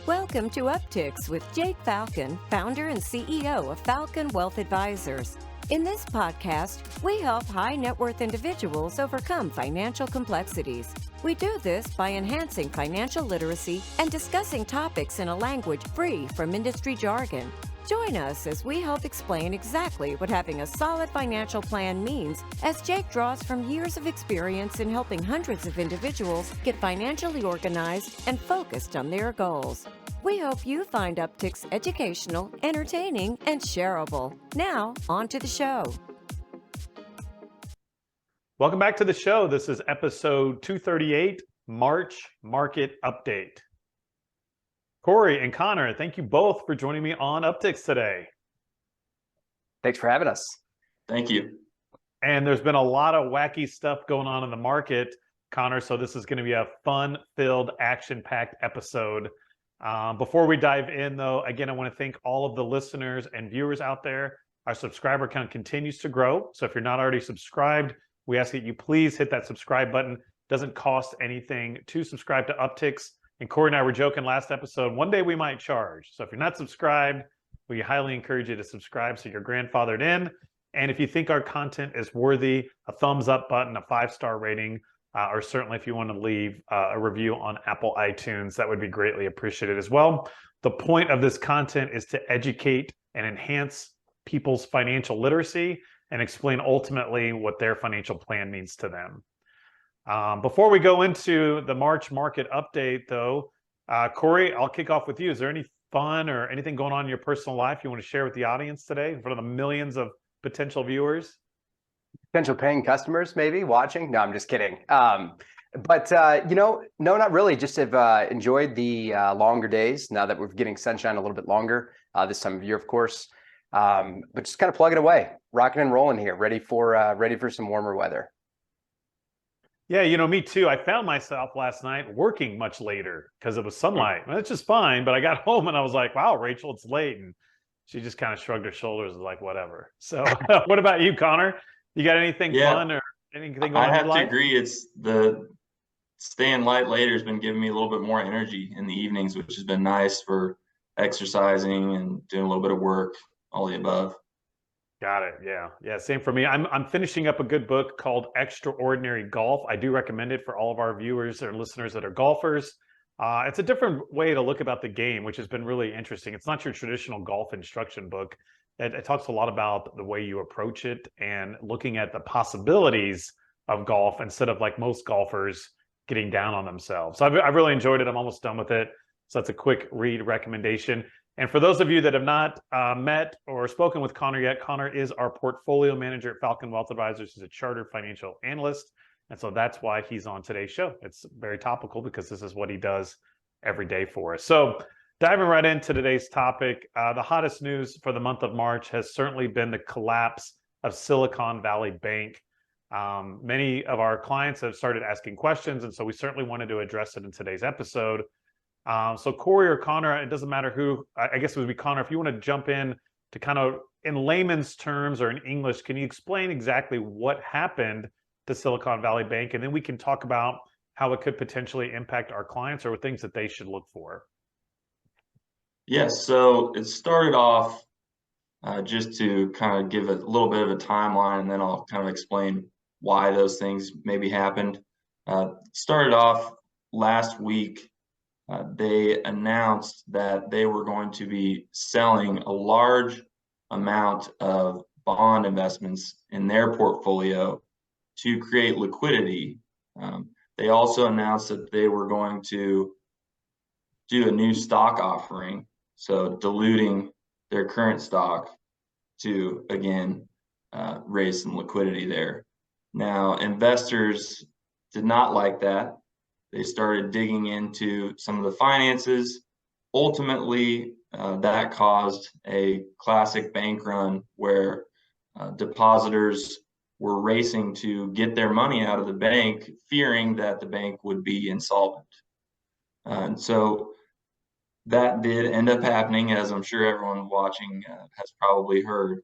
Welcome to Upticks with Jake Falcon, founder and CEO of Falcon Wealth Advisors. In this podcast, we help high net worth individuals overcome financial complexities. We do this by enhancing financial literacy and discussing topics in a language free from industry jargon. Join us as we help explain exactly what having a solid financial plan means, as Jake draws from years of experience in helping hundreds of individuals get financially organized and focused on their goals. We hope you find Upticks educational, entertaining, and shareable. Now, on to the show. Welcome back to the show. This is episode 238, March Market Update. Cory and Connor, thank you both for joining me on Upticks today. Thanks for having us. Thank you. And there's been a lot of wacky stuff going on in the market, Connor, so this is going to be a fun-filled, action-packed episode. Before we dive in, though, again, I want to thank all of the listeners and viewers out there. Our subscriber count continues to grow, so if you're not already subscribed, we ask that you please hit that subscribe button. It doesn't cost anything to subscribe to Upticks. And Cory and I were joking last episode, one day we might charge. So if you're not subscribed, we highly encourage you to subscribe so you're grandfathered in. And if you think our content is worthy, a thumbs up button, a 5-star rating, or certainly if you want to leave a review on Apple iTunes, that would be greatly appreciated as well. The point of this content is to educate and enhance people's financial literacy and explain ultimately what their financial plan means to them. Before we go into the March market update, though, Cory, I'll kick off with you. Is there any fun or anything going on in your personal life you want to share with the audience today in front of the millions of potential viewers? Potential paying customers maybe watching? No, I'm just kidding. No, not really. Just have enjoyed the longer days now that we're getting sunshine a little bit longer this time of year, of course. But just kind of plugging away, rocking and rolling here, ready for some warmer weather. Yeah, me too. I found myself last night working much later because it was sunlight. Well, that's just fine. But I got home and I was like, wow, Rachel, it's late. And she just kind of shrugged her shoulders like, whatever. So what about you, Connor? You got anything fun or anything going on in your life? I have to agree. It's the staying light later has been giving me a little bit more energy in the evenings, which has been nice for exercising and doing a little bit of work, all the above. Got it. Yeah. Same for me. I'm finishing up a good book called Extraordinary Golf. I do recommend it for all of our viewers or listeners that are golfers. It's a different way to look about the game, which has been really interesting. It's not your traditional golf instruction book. It talks a lot about the way you approach it and looking at the possibilities of golf instead of like most golfers getting down on themselves. So I've really enjoyed it. I'm almost done with it. So that's a quick read recommendation. And for those of you that have not met or spoken with Connor yet, Connor is our portfolio manager at Falcon Wealth Advisors. He's a chartered financial analyst. And so that's why he's on today's show. It's very topical because this is what he does every day for us. So diving right into today's topic, the hottest news for the month of March has certainly been the collapse of Silicon Valley Bank. Many of our clients have started asking questions, and so we certainly wanted to address it in today's episode. So Cory or Connor, it doesn't matter who, I guess it would be Connor, if you want to jump in to kind of, in layman's terms or in English, can you explain exactly what happened to Silicon Valley Bank? And then we can talk about how it could potentially impact our clients or things that they should look for. Yes, so it started off just to kind of give a little bit of a timeline, and then I'll kind of explain why those things maybe happened. Started off last week. They announced that they were going to be selling a large amount of bond investments in their portfolio to create liquidity. They also announced that they were going to do a new stock offering, so diluting their current stock to, again, raise some liquidity there. Now, investors did not like that. They started digging into some of the finances. Ultimately, that caused a classic bank run where depositors were racing to get their money out of the bank, fearing that the bank would be insolvent. And so that did end up happening, as I'm sure everyone watching has probably heard.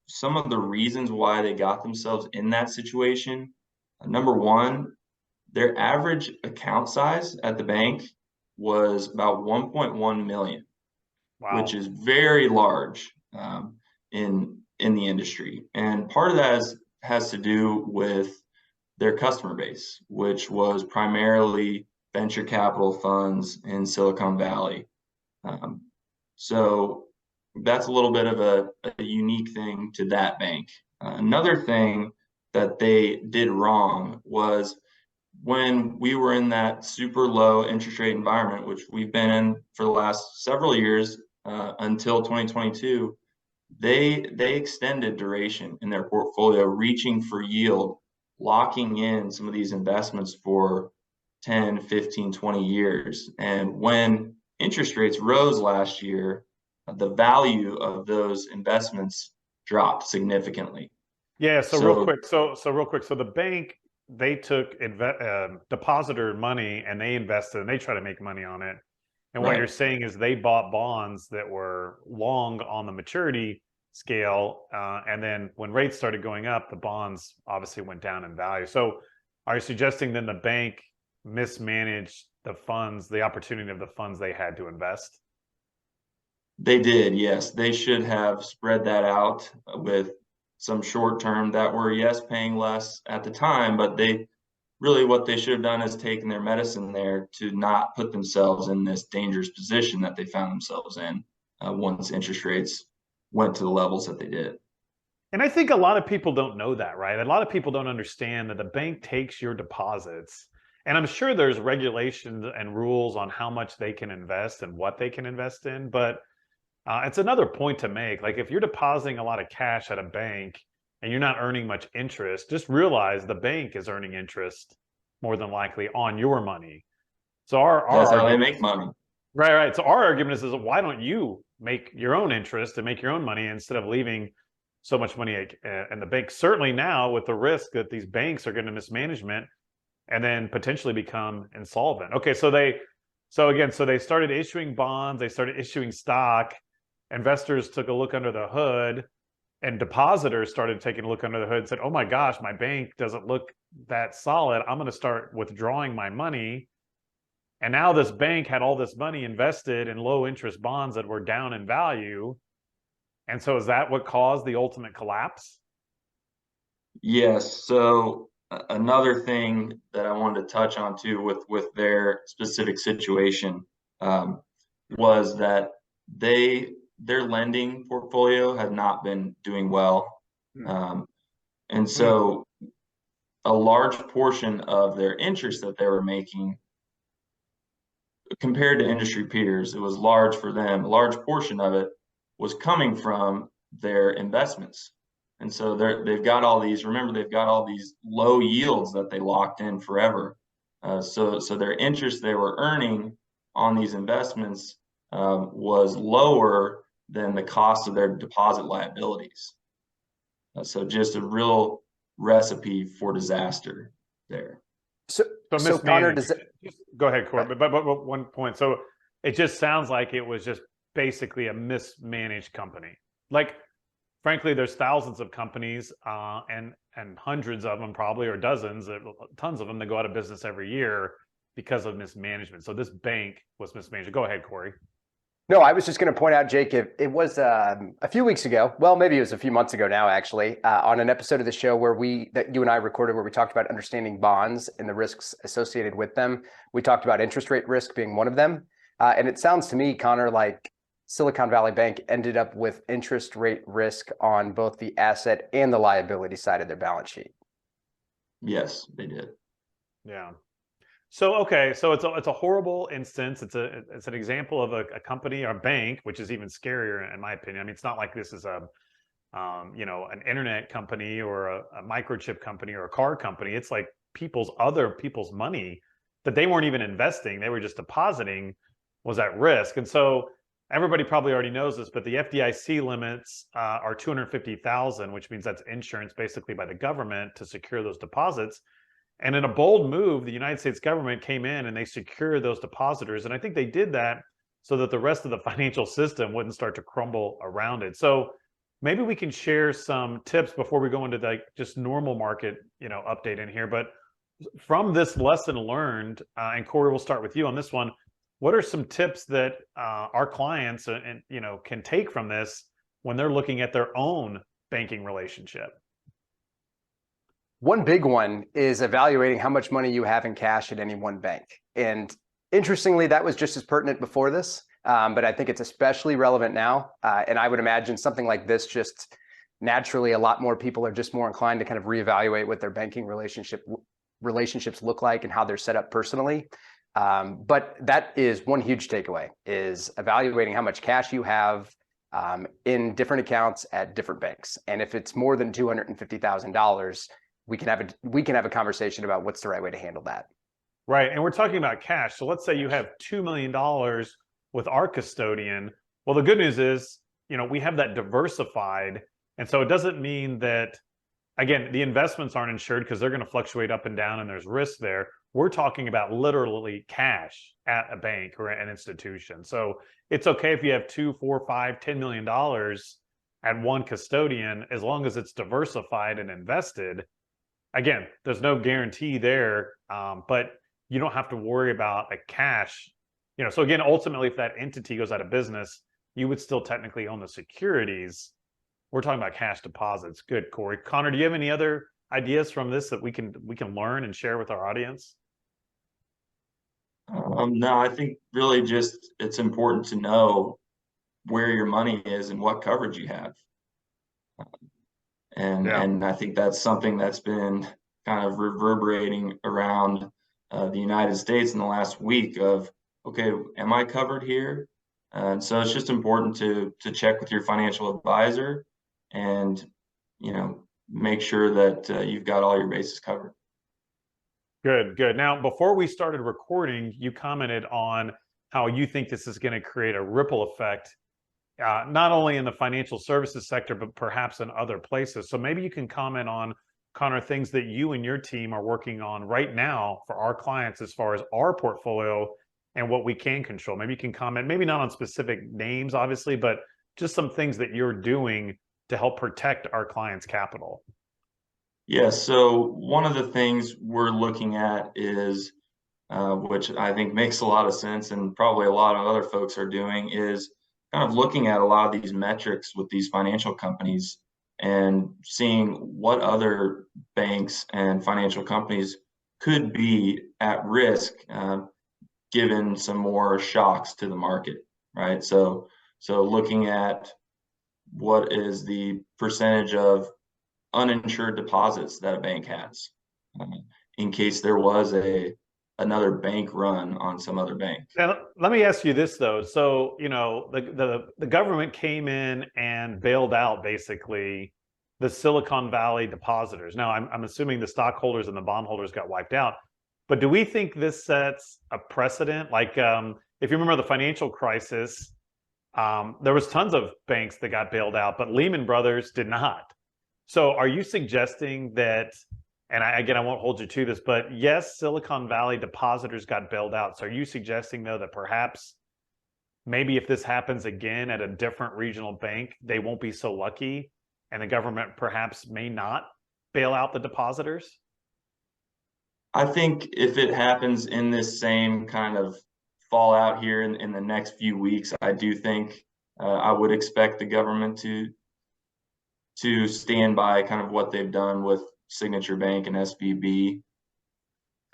Some of the reasons why they got themselves in that situation, number one, their average account size at the bank was about 1.1 million, Wow. which is very large in the industry. And part of that has to do with their customer base, which was primarily venture capital funds in Silicon Valley. So that's a little bit of a unique thing to that bank. Another thing that they did wrong was when we were in that super low interest rate environment, which we've been in for the last several years until 2022, they extended duration in their portfolio, reaching for yield, locking in some of these investments for 10, 15, 20 years. And when interest rates rose last year, the value of those investments dropped significantly. Yeah. So real quick. So the bank, they took depositor money and they invested and they try to make money on it. And what you're saying is they bought bonds that were long on the maturity scale. And then when rates started going up, the bonds obviously went down in value. So are you suggesting then the bank mismanaged the funds, the opportunity of the funds they had to invest? They did, yes. They should have spread that out with some short term that were, yes, paying less at the time, but what they should have done is taken their medicine there to not put themselves in this dangerous position that they found themselves in once interest rates went to the levels that they did. And I think a lot of people don't know that, right? A lot of people don't understand that the bank takes your deposits. And I'm sure there's regulations and rules on how much they can invest and what they can invest in, but it's another point to make. Like if you're depositing a lot of cash at a bank and you're not earning much interest, just realize the bank is earning interest more than likely on your money. So that's how they make money. Right. So our argument is why don't you make your own interest and make your own money instead of leaving so much money in the bank? Certainly now with the risk that these banks are going to mismanagement and then potentially become insolvent. Okay, so they started issuing bonds, they started issuing stock. Investors took a look under the hood, and depositors started taking a look under the hood and said, oh my gosh, my bank doesn't look that solid. I'm going to start withdrawing my money. And now this bank had all this money invested in low interest bonds that were down in value. And so is that what caused the ultimate collapse? Yes. So another thing that I wanted to touch on too with their specific situation was that their lending portfolio had not been doing well. And so a large portion of their interest that they were making compared to industry peers, it was large for them. A large portion of it was coming from their investments. And so they've got all these low yields that they locked in forever. So their interest they were earning on these investments was lower than the cost of their deposit liabilities. So just a real recipe for disaster there. So Connor, go ahead, Cory. But one point. So it just sounds like it was just basically a mismanaged company. Like, frankly, there's thousands of companies and hundreds of them probably, or dozens, tons of them that go out of business every year because of mismanagement. So this bank was mismanaged. Go ahead, Cory. No, I was just going to point out, Jake, it was a few weeks ago. Well, maybe it was a few months ago now, actually, on an episode of the show that you and I recorded where we talked about understanding bonds and the risks associated with them. We talked about interest rate risk being one of them. And it sounds to me, Connor, like Silicon Valley Bank ended up with interest rate risk on both the asset and the liability side of their balance sheet. Yes, they did. Yeah. So, okay. So it's a horrible instance. It's an example of a company or a bank, which is even scarier in my opinion. I mean, it's not like this is an internet company or a microchip company or a car company. It's like other people's money that they weren't even investing. They were just depositing was at risk. And so everybody probably already knows this, but the FDIC limits are $250,000, which means that's insurance basically by the government to secure those deposits. And in a bold move, the United States government came in and they secured those depositors. And I think they did that so that the rest of the financial system wouldn't start to crumble around it. So maybe we can share some tips before we go into like just normal market, update in here. But from this lesson learned, and Cory, we'll start with you on this one. What are some tips that our clients and can take from this when they're looking at their own banking relationship? One big one is evaluating how much money you have in cash at any one bank. And interestingly, that was just as pertinent before this, but I think it's especially relevant now. And I would imagine something like this, just naturally, a lot more people are just more inclined to kind of reevaluate what their banking relationships look like and how they're set up personally. But that is one huge takeaway, is evaluating how much cash you have in different accounts at different banks. And if it's more than $250,000, we can have a conversation about what's the right way to handle that. Right. And we're talking about cash. So let's say you have $2 million with our custodian. Well, the good news is, we have that diversified. And so it doesn't mean that, again, the investments aren't insured because they're going to fluctuate up and down and there's risk there. We're talking about literally cash at a bank or an institution. So it's okay if you have $2, $4, $5, $10 million at one custodian, as long as it's diversified and invested. Again, there's no guarantee there, but you don't have to worry about a cash. So again, ultimately, if that entity goes out of business, you would still technically own the securities. We're talking about cash deposits. Good, Cory. Connor, do you have any other ideas from this that we can learn and share with our audience? No, I think really just it's important to know where your money is and what coverage you have. And I think that's something that's been kind of reverberating around the United States in the last week of, okay, am I covered here? And so it's just important to check with your financial advisor and, make sure that you've got all your bases covered. Good. Now, before we started recording, you commented on how you think this is going to create a ripple effect, not only in the financial services sector, but perhaps in other places. So maybe you can comment on, Connor, things that you and your team are working on right now for our clients as far as our portfolio and what we can control. Maybe you can comment, maybe not on specific names, obviously, but just some things that you're doing to help protect our clients' capital. Yeah, so one of the things we're looking at is, which I think makes a lot of sense and probably a lot of other folks are doing, is kind of looking at a lot of these metrics with these financial companies and seeing what other banks and financial companies could be at risk given some more shocks to the market, right? So looking at what is the percentage of uninsured deposits that a bank has in case there was another bank run on some other bank. Now, let me ask you this though. So, the government came in and bailed out basically the Silicon Valley depositors. Now, I'm assuming the stockholders and the bondholders got wiped out, but do we think this sets a precedent? Like, if you remember the financial crisis, there was tons of banks that got bailed out, but Lehman Brothers did not. So are you suggesting that, and I won't hold you to this, but yes, Silicon Valley depositors got bailed out. So are you suggesting, though, that perhaps maybe if this happens again at a different regional bank, they won't be so lucky and the government perhaps may not bail out the depositors? I think if it happens in this same kind of fallout here in the next few weeks, I do think I would expect the government to stand by kind of what they've done with Signature Bank and SVB.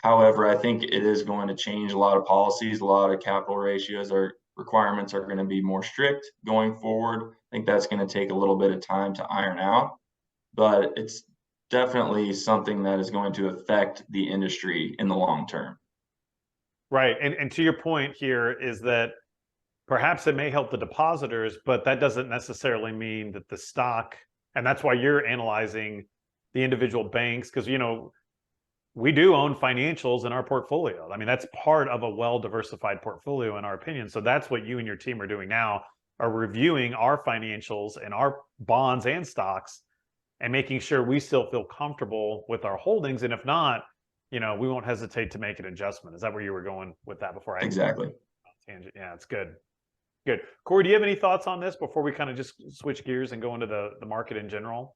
However, I think it is going to change a lot of policies, a lot of capital ratios or requirements are going to be more strict going forward. I think that's going to take a little bit of time to iron out, but it's definitely something that is going to affect the industry in the long term. Right. And to your point here is that perhaps it may help the depositors, but that doesn't necessarily mean that the stock, and that's why you're analyzing the individual banks, because, we do own financials in our portfolio. I mean, that's part of a well-diversified portfolio, in our opinion. So that's what you and your team are doing now, are reviewing our financials and our bonds and stocks and making sure we still feel comfortable with our holdings. And if not, we won't hesitate to make an adjustment. Is that where you were going with that before? Exactly. Yeah, it's good. Good. Cory, do you have any thoughts on this before we kind of just switch gears and go into the market in general?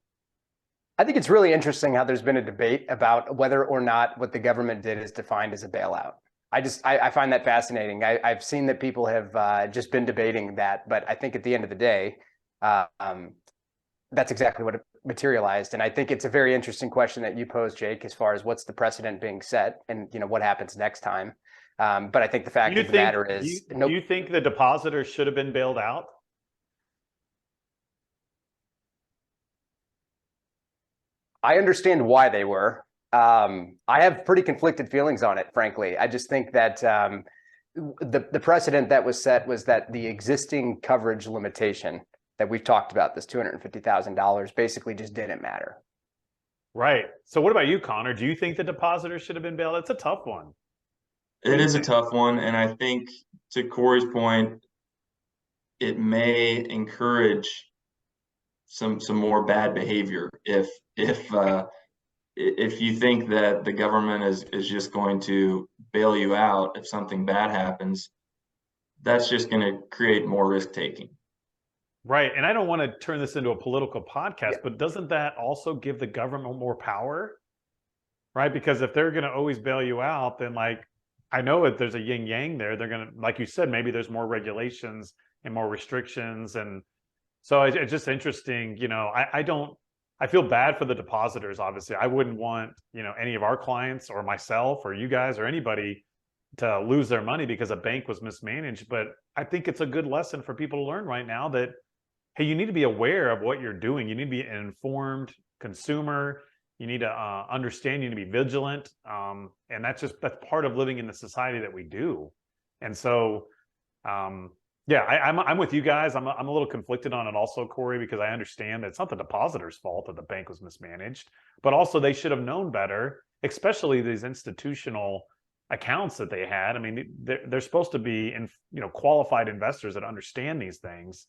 I think it's really interesting how there's been a debate about whether or not what the government did is defined as a bailout. I find that fascinating. I've seen that people have just been debating that, but I think at the end of the day, that's exactly what it materialized. And I think it's a very interesting question that you posed, Jake, as far as what's the precedent being set and, what happens next time. But I think the fact of the matter is, do you think the depositors should have been bailed out? I understand why they were. I have pretty conflicted feelings on it, frankly. I just think that the precedent that was set was that the existing coverage limitation that we've talked about, this $250,000, basically just didn't matter. Right. So what about you, Connor? Do you think the depositors should have been bailed? It's a tough one. It is a tough one, and I think to Cory's point, it may encourage some more bad behavior if you think that the government is just going to bail you out if something bad happens. That's just going to create more risk taking. Right. And I don't want to turn this into a political podcast, Yeah. but doesn't that also give the government more power? Right? Because if they're going to always bail you out, then I know that there's a yin yang there. They're going to, like you said, maybe there's more regulations and more restrictions. And so it's just interesting. I feel bad for the depositors. Obviously, I wouldn't want, any of our clients or myself or you guys or anybody to lose their money because a bank was mismanaged. But I think it's a good lesson for people to learn right now that, hey, you need to be aware of what you're doing. You need to be an informed consumer. You need to understand, you need to be vigilant. And that's part of living in the society that we do. And so, yeah, I'm with you guys. I'm a little conflicted on it also, Cory, because I understand that it's not the depositor's fault that the bank was mismanaged, but also they should have known better, especially these institutional accounts that they had. I mean, they're supposed to be qualified investors that understand these things.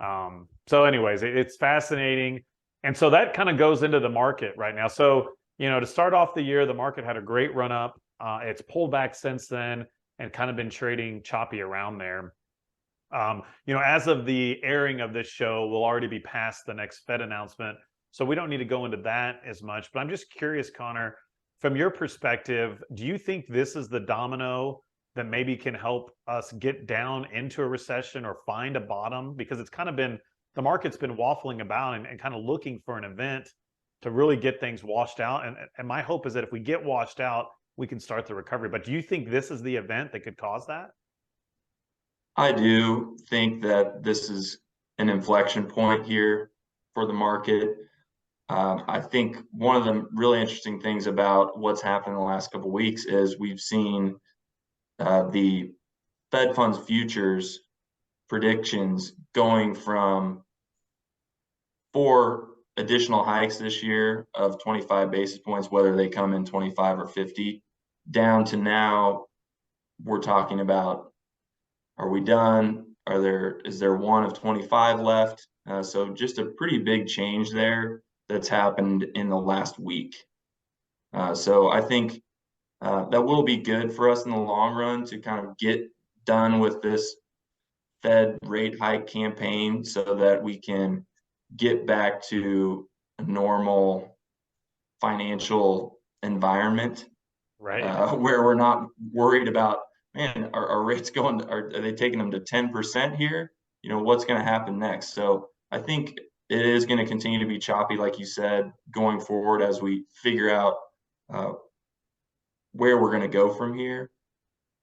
So anyways, it's fascinating. And so that kind of goes into the market right now. So, to start off the year, the market had a great run up. It's pulled back since then and kind of been trading choppy around there. As of the airing of this show, we'll already be past the next Fed announcement. So we don't need to go into that as much. But I'm just curious, Connor, from your perspective, do you think this is the domino that maybe can help us get down into a recession or find a bottom? Because it's kind of been, the market's been waffling about and kind of looking for an event to really get things washed out. And my hope is that if we get washed out, we can start the recovery. But do you think this is the event that could cause that? I do think that this is an inflection point here for the market. I think one of the really interesting things about what's happened in the last couple of weeks is we've seen the Fed funds futures predictions going from 4 additional hikes this year of 25 basis points, whether they come in 25 or 50, down to now we're talking about, are we done? Is there one of 25 left? So just a pretty big change there that's happened in the last week. So I think that will be good for us in the long run to kind of get done with this Fed rate hike campaign so that we can get back to a normal financial environment, right? Where we're not worried about, man, are rates going, are they taking them to 10% here? What's going to happen next? So I think it is going to continue to be choppy, like you said, going forward as we figure out where we're going to go from here.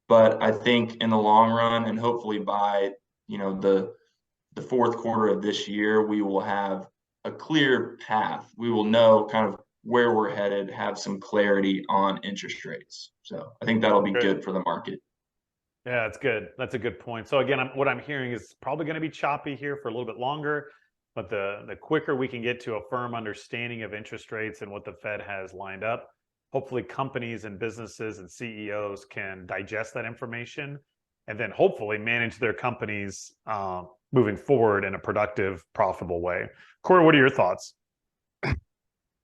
But I think in the long run, and hopefully by the fourth quarter of this year, we will have a clear path. We will know kind of where we're headed, have some clarity on interest rates. So I think that'll be good for the market. Yeah, that's good. That's a good point. So again, what I'm hearing is probably going to be choppy here for a little bit longer, but the quicker we can get to a firm understanding of interest rates and what the Fed has lined up, hopefully companies and businesses and CEOs can digest that information and then hopefully manage their companies moving forward in a productive, profitable way. Cory, what are your thoughts?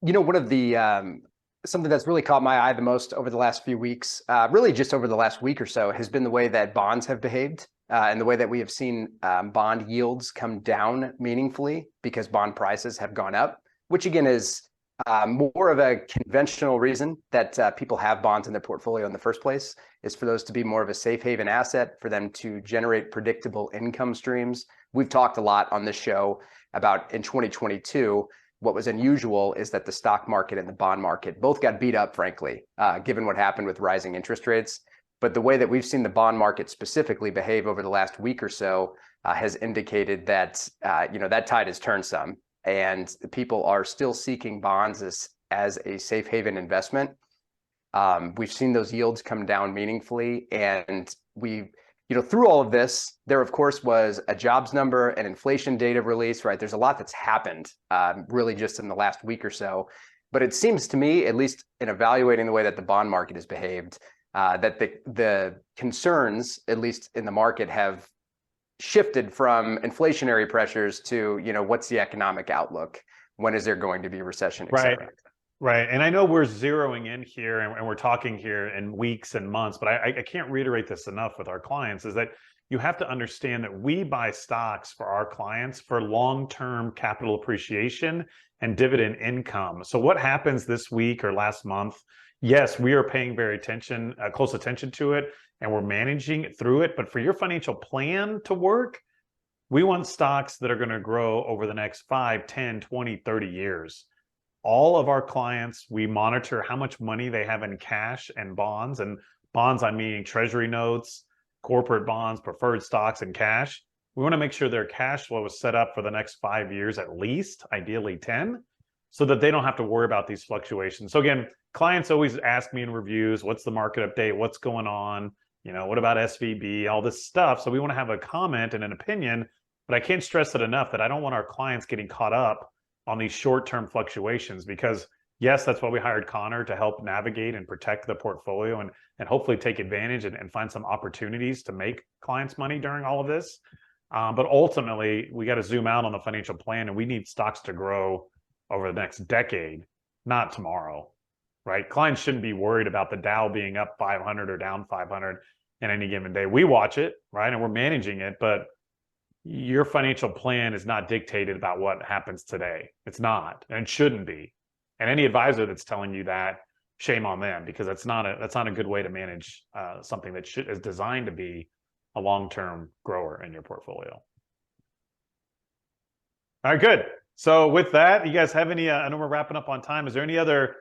One of the something that's really caught my eye the most over the last few weeks, really just over the last week or so, has been the way that bonds have behaved and the way that we have seen bond yields come down meaningfully because bond prices have gone up, which again is More of a conventional reason that people have bonds in their portfolio in the first place is for those to be more of a safe haven asset, for them to generate predictable income streams. We've talked a lot on this show about in 2022, what was unusual is that the stock market and the bond market both got beat up, frankly, given what happened with rising interest rates. But the way that we've seen the bond market specifically behave over the last week or so has indicated that that tide has turned some, and people are still seeking bonds as a safe haven investment. We've seen those yields come down meaningfully, and through all of this, there of course was a jobs number and inflation data release, right? There's a lot that's happened really just in the last week or so. But it seems to me, at least in evaluating the way that the bond market has behaved, that the concerns, at least in the market, have shifted from inflationary pressures to, what's the economic outlook? When is there going to be a recession, et cetera? Right. And I know we're zeroing in here and we're talking here in weeks and months, but I can't reiterate this enough with our clients, is that you have to understand that we buy stocks for our clients for long-term capital appreciation and dividend income. So what happens this week or last month? Yes, we are paying very close attention to it, and we're managing through it. But for your financial plan to work, we want stocks that are going to grow over the next 5, 10, 20, 30 years. All of our clients, we monitor how much money they have in cash and bonds. And bonds, I mean treasury notes, corporate bonds, preferred stocks, and cash. We want to make sure their cash flow is set up for the next 5 years at least, ideally 10, so that they don't have to worry about these fluctuations. So again, clients always ask me in reviews, what's the market update? What's going on? What about SVB? All this stuff. So we want to have a comment and an opinion, but I can't stress it enough that I don't want our clients getting caught up on these short-term fluctuations, because yes, that's why we hired Connor to help navigate and protect the portfolio and hopefully take advantage and find some opportunities to make clients money during all of this. But ultimately, we got to zoom out on the financial plan, and we need stocks to grow over the next decade, not tomorrow, right? Clients shouldn't be worried about the Dow being up 500 or down 500 in any given day. We watch it, right? And we're managing it, but your financial plan is not dictated about what happens today. It's not, and it shouldn't be. And any advisor that's telling you that, shame on them, because that's not a good way to manage something that is designed to be a long-term grower in your portfolio. All right, good. So with that, you guys have any, I know we're wrapping up on time. Is there any other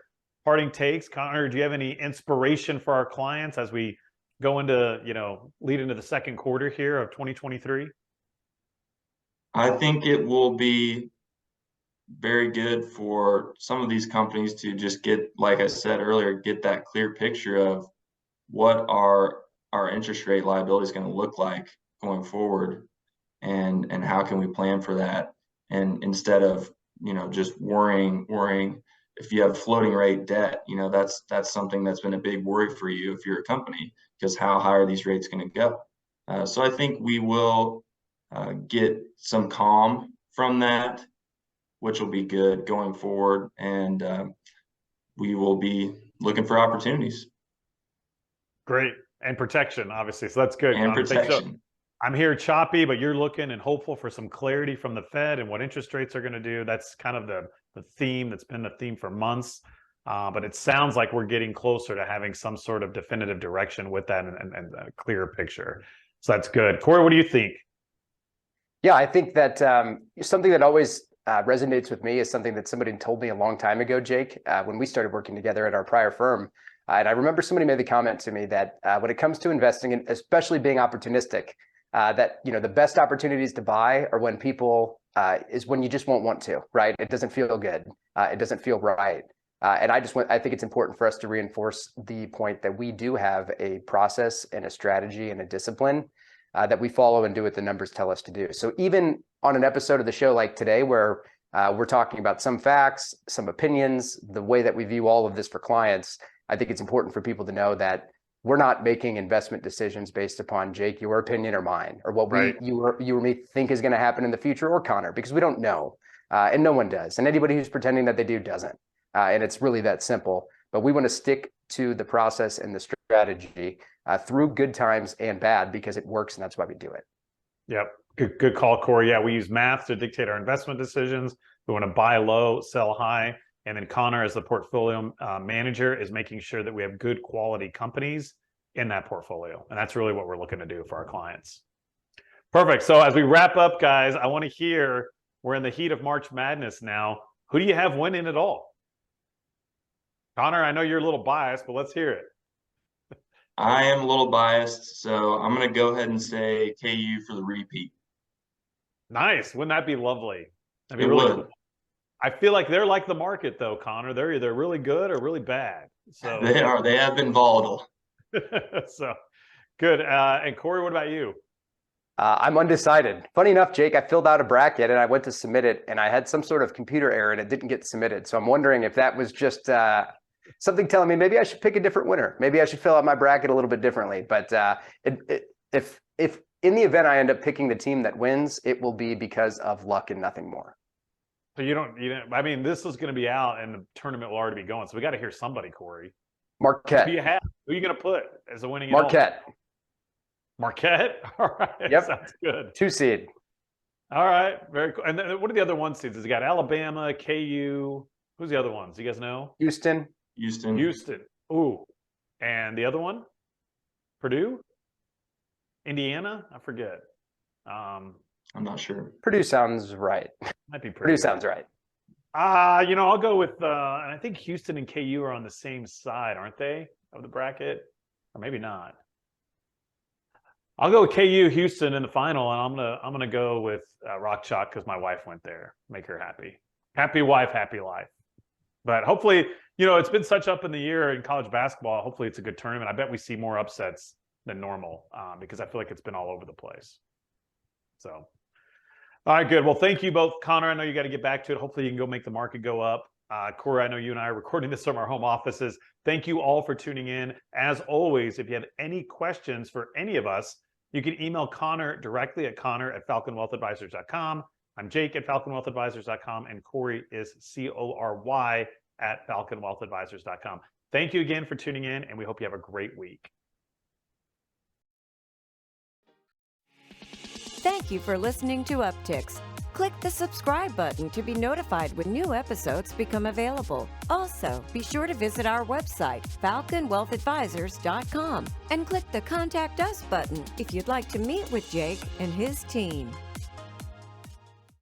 parting takes? Connor, do you have any inspiration for our clients as we go into, lead into the second quarter here of 2023? I think it will be very good for some of these companies to just get, like I said earlier, get that clear picture of what our interest rate liability is going to look like going forward, and how can we plan for that. And instead of, just worrying if you have floating rate debt, that's something that's been a big worry for you if you're a company, because how high are these rates going to go? So I think we will get some calm from that, which will be good going forward. And we will be looking for opportunities. Great. And protection, obviously. So that's good. And protection. I'm here choppy, but you're looking and hopeful for some clarity from the Fed and what interest rates are going to do. That's kind of the theme that's been the theme for months. But it sounds like we're getting closer to having some sort of definitive direction with that and a clearer picture. So that's good. Cory, what do you think? Yeah, I think that something that always resonates with me is something that somebody told me a long time ago, Jake, when we started working together at our prior firm. And I remember somebody made the comment to me that when it comes to investing, and especially being opportunistic, that the best opportunities to buy are when people is when you just won't want to, right? It doesn't feel good. It doesn't feel right. And I think it's important for us to reinforce the point that we do have a process and a strategy and a discipline that we follow and do what the numbers tell us to do. So even on an episode of the show like today, where we're talking about some facts, some opinions, the way that we view all of this for clients, I think it's important for people to know that we're not making investment decisions based upon, Jake, your opinion or mine, or what you or me think is going to happen in the future, or Connor, because we don't know, and no one does. And anybody who's pretending that they do doesn't. And it's really that simple. But we want to stick to the process and the strategy through good times and bad, because it works, and that's why we do it. Yep. Good call, Cory. Yeah, we use math to dictate our investment decisions. We want to buy low, sell high. And then Connor, as the portfolio manager, is making sure that we have good quality companies in that portfolio. And that's really what we're looking to do for our clients. Perfect. So as we wrap up, guys, I want to hear, we're in the heat of March Madness now. Who do you have winning it all? Connor, I know you're a little biased, but let's hear it. I am a little biased, so I'm going to go ahead and say KU for the repeat. Nice. Wouldn't that be lovely? That'd be It really would. cool. I feel like they're like the market, though, Connor. They're either really good or really bad. So They are. They have been volatile. so good. And Cory, what about you? I'm undecided. Funny enough, Jake, I filled out a bracket and I went to submit it and I had some sort of computer error and it didn't get submitted. So I'm wondering if that was just something telling me maybe I should pick a different winner. Maybe I should fill out my bracket a little bit differently. But if in the event I end up picking the team that wins, it will be because of luck and nothing more. So you don't, I mean, this is going to be out and the tournament will already be going. So we got to hear somebody, Cory. Marquette. Who do you have? Who are you going to put as a winning? Marquette. Marquette? All right. Yep. Sounds good. 2 seed. All right. Very cool. And then what are the other 1 seeds? Has he got Alabama, KU? Who's the other ones? You guys know? Houston. Ooh. And the other one? Purdue? Indiana? I forget. I'm not sure. Purdue sounds right. Might be Purdue sounds right. I'll go with, and I think Houston and KU are on the same side, aren't they, of the bracket? Or maybe not. I'll go with KU Houston in the final, and I'm gonna go with Rock Chalk because my wife went there. Make her happy. Happy wife, happy life. But hopefully, it's been such up in the year in college basketball. Hopefully, it's a good tournament. I bet we see more upsets than normal because I feel like it's been all over the place. So. All right, good. Well, thank you both. Connor, I know you got to get back to it. Hopefully you can go make the market go up. Cory, I know you and I are recording this from our home offices. Thank you all for tuning in. As always, if you have any questions for any of us, you can email Connor directly at connor@falconwealthadvisors.com. I'm Jake at falconwealthadvisors.com, and Cory is CORY at falconwealthadvisors.com. Thank you again for tuning in, and we hope you have a great week. Thank you for listening to Upticks. Click the subscribe button to be notified when new episodes become available. Also, be sure to visit our website, falconwealthadvisors.com, and click the Contact Us button if you'd like to meet with Jake and his team.